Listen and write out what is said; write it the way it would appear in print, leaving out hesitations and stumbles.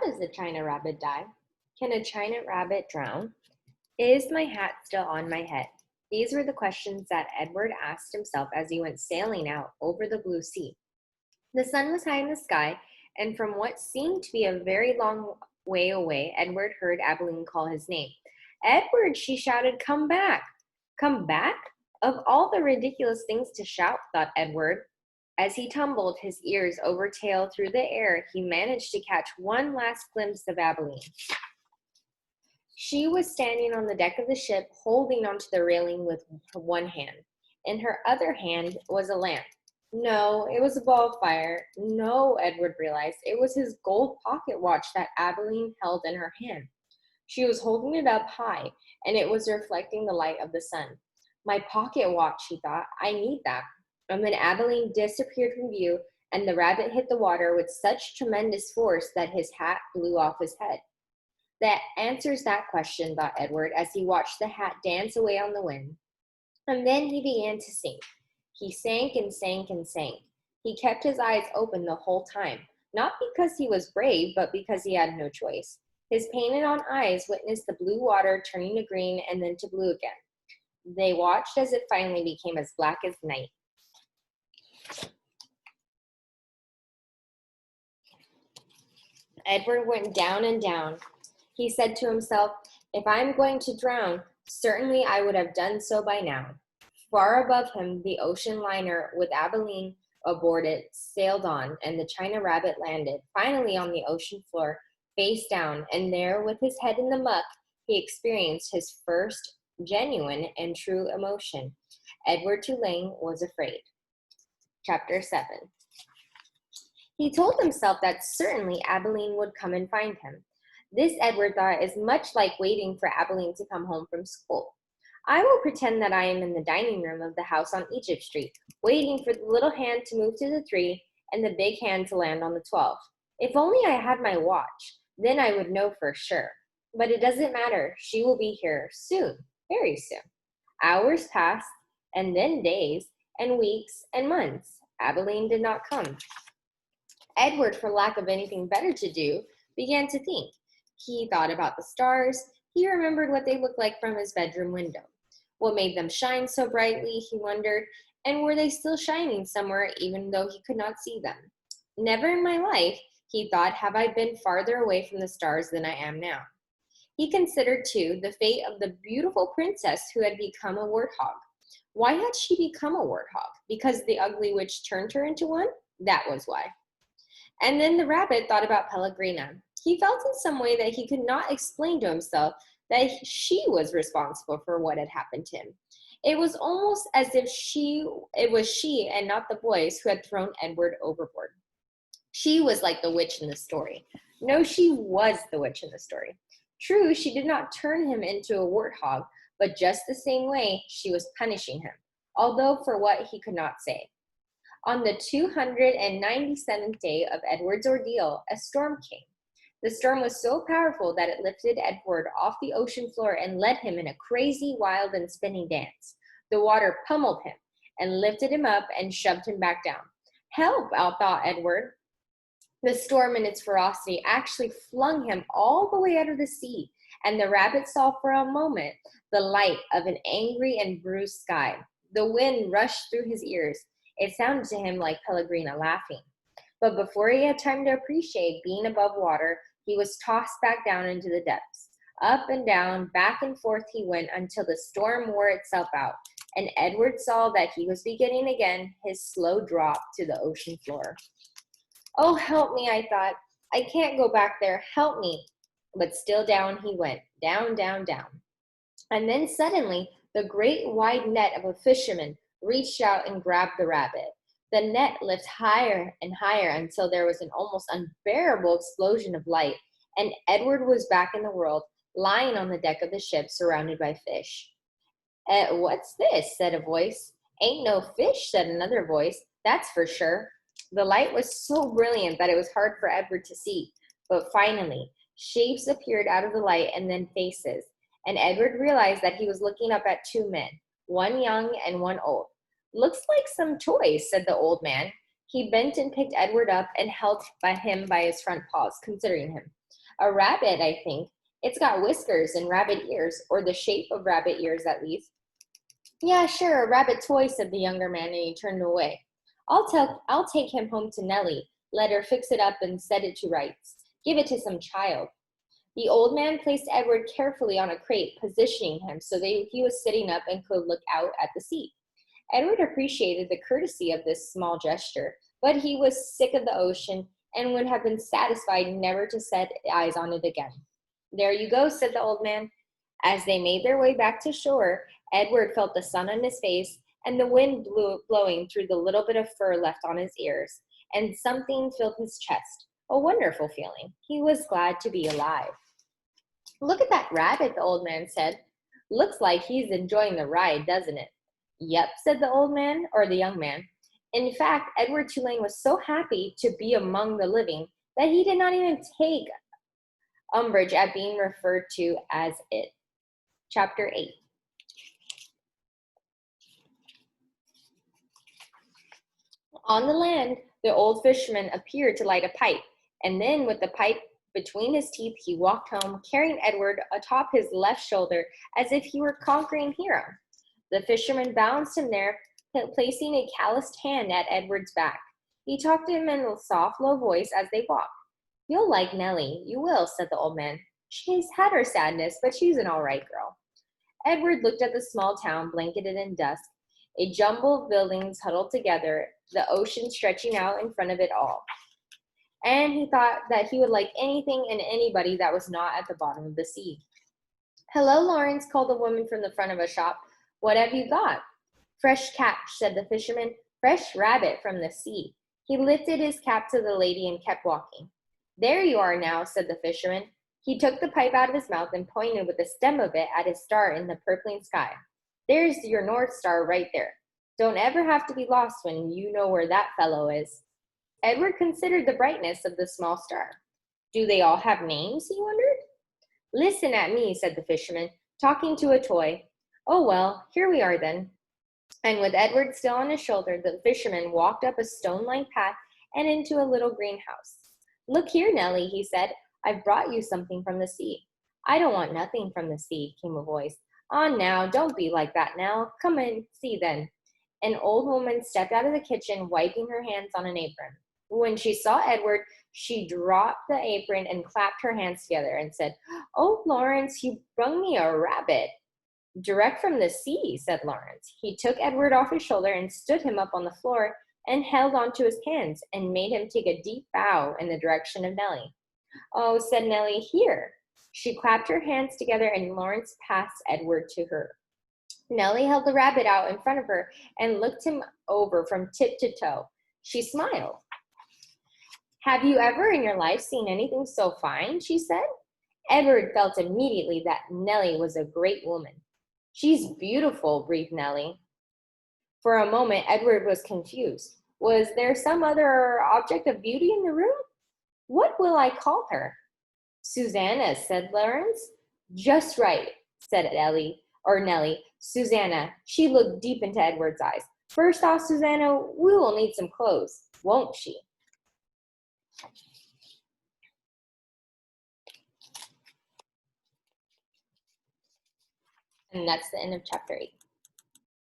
does the China rabbit die? Can a China rabbit drown? Is my hat still on my head? These were the questions that Edward asked himself as he went sailing out over the blue sea. The sun was high in the sky, and from what seemed to be a very long way away, Edward heard Abilene call his name. Edward, she shouted, come back. Come back? Of all the ridiculous things to shout, thought Edward. As he tumbled his ears over tail through the air, he managed to catch one last glimpse of Abilene. She was standing on the deck of the ship, holding onto the railing with one hand. In her other hand was a lamp. No, it was a ball of fire. No, Edward realized. It was his gold pocket watch that Abilene held in her hand. She was holding it up high, and it was reflecting the light of the sun. My pocket watch, he thought. I need that. And then Abilene disappeared from view, and the rabbit hit the water with such tremendous force that his hat blew off his head. That answers that question, thought Edward, as he watched the hat dance away on the wind. And then he began to sink. He sank and sank and sank. He kept his eyes open the whole time, not because he was brave, but because he had no choice. His painted-on eyes witnessed the blue water turning to green and then to blue again. They watched as it finally became as black as night. Edward went down and down. He said to himself, if I'm going to drown, certainly I would have done so by now. Far above him, the ocean liner with Abilene aboard it sailed on, and the China rabbit landed, finally on the ocean floor, face down, and there, with his head in the muck, he experienced his first genuine and true emotion. Edward Tulane was afraid. Chapter 7. He told himself that certainly Abilene would come and find him. This, Edward thought, is much like waiting for Abilene to come home from school. I will pretend that I am in the dining room of the house on Egypt Street, waiting for the little hand to move to the 3 and the big hand to land on the 12. If only I had my watch, then I would know for sure. But it doesn't matter. She will be here soon, very soon. Hours passed, and then days, and weeks, and months. Abilene did not come. Edward, for lack of anything better to do, began to think. He thought about the stars. He remembered what they looked like from his bedroom window. What made them shine so brightly, he wondered, and were they still shining somewhere even though he could not see them? Never in my life, he thought, have I been farther away from the stars than I am now. He considered, too, the fate of the beautiful princess who had become a warthog. Why had she become a warthog? Because the ugly witch turned her into one? That was why. And then the rabbit thought about Pellegrina. He felt in some way that he could not explain to himself that she was responsible for what had happened to him. It was almost as if it was she and not the boys who had thrown Edward overboard. She was like the witch in the story. No, she was the witch in the story. True, she did not turn him into a warthog, but just the same way, she was punishing him, although for what he could not say. On the 297th day of Edward's ordeal, a storm came. The storm was so powerful that it lifted Edward off the ocean floor and led him in a crazy, wild, and spinning dance. The water pummeled him and lifted him up and shoved him back down. Help, thought Edward. The storm in its ferocity actually flung him all the way out of the sea, and the rabbit saw for a moment the light of an angry and bruised sky. The wind rushed through his ears. It sounded to him like Pellegrina laughing. But before he had time to appreciate being above water, he was tossed back down into the depths. Up and down, back and forth he went until the storm wore itself out, and Edward saw that he was beginning again his slow drop to the ocean floor. Oh, help me, I thought. I can't go back there. Help me. But still down he went, down, down, down. And then suddenly, the great wide net of a fisherman reached out and grabbed the rabbit. The net lifted higher and higher until there was an almost unbearable explosion of light, and Edward was back in the world, lying on the deck of the ship surrounded by fish. What's this? Said a voice. Ain't no fish, said another voice. That's for sure. The light was so brilliant that it was hard for Edward to see, but finally, shapes appeared out of the light and then faces, and Edward realized that he was looking up at two men, one young and one old. Looks like some toys, said the old man. He bent and picked Edward up and held him by his front paws, considering him. A rabbit, I think. It's got whiskers and rabbit ears, or the shape of rabbit ears at least. Yeah, sure, a rabbit toy, said the younger man, and he turned away. I'll take him home to Nellie, let her fix it up and set it to rights. Give it to some child. The old man placed Edward carefully on a crate, positioning him so that he was sitting up and could look out at the sea. Edward appreciated the courtesy of this small gesture, but he was sick of the ocean and would have been satisfied never to set eyes on it again. There you go, said the old man. As they made their way back to shore, Edward felt the sun on his face and the wind blowing through the little bit of fur left on his ears, and something filled his chest. A wonderful feeling. He was glad to be alive. Look at that rabbit, the old man said. Looks like he's enjoying the ride, doesn't it? Yep, said the old man, or the young man. In fact, Edward Tulane was so happy to be among the living that he did not even take umbrage at being referred to as it. Chapter 8. On the land, the old fisherman appeared to light a pipe, and then with the pipe between his teeth, he walked home, carrying Edward atop his left shoulder as if he were a conquering hero. The fisherman balanced him there, placing a calloused hand at Edward's back. He talked to him in a soft, low voice as they walked. You'll like Nellie, you will, said the old man. She's had her sadness, but she's an all right girl. Edward looked at the small town, blanketed in dusk, a jumble of buildings huddled together, the ocean stretching out in front of it all. And he thought that he would like anything and anybody that was not at the bottom of the sea. Hello, Lawrence, called the woman from the front of a shop. What have you got? Fresh catch, said the fisherman. Fresh rabbit from the sea. He lifted his cap to the lady and kept walking. There you are now, said the fisherman. He took the pipe out of his mouth and pointed with the stem of it at his star in the purpling sky. There's your North Star right there. Don't ever have to be lost when you know where that fellow is. Edward considered the brightness of the small star. Do they all have names, he wondered. Listen at me, said the fisherman, talking to a toy. Oh, well, here we are then. And with Edward still on his shoulder, the fisherman walked up a stone-lined path and into a little greenhouse. Look here, Nellie, he said. I've brought you something from the sea. I don't want nothing from the sea, came a voice. On now, don't be like that now. Come and see then. An old woman stepped out of the kitchen, wiping her hands on an apron. When she saw Edward, she dropped the apron and clapped her hands together and said, Oh, Lawrence, you brung me a rabbit. Direct from the sea, said Lawrence. He took Edward off his shoulder and stood him up on the floor and held onto his hands and made him take a deep bow in the direction of Nellie. Oh, said Nellie, here. She clapped her hands together and Lawrence passed Edward to her. Nellie held the rabbit out in front of her and looked him over from tip to toe. She smiled. Have you ever in your life seen anything so fine? She said. Edward felt immediately that Nellie was a great woman. She's beautiful, breathed Nellie. For a moment, Edward was confused. Was there some other object of beauty in the room? What will I call her? Susanna, said Lawrence. Just right, said Nellie. Susanna. She looked deep into Edward's eyes. First off, Susanna, we will need some clothes, won't she? And that's the end of chapter 8.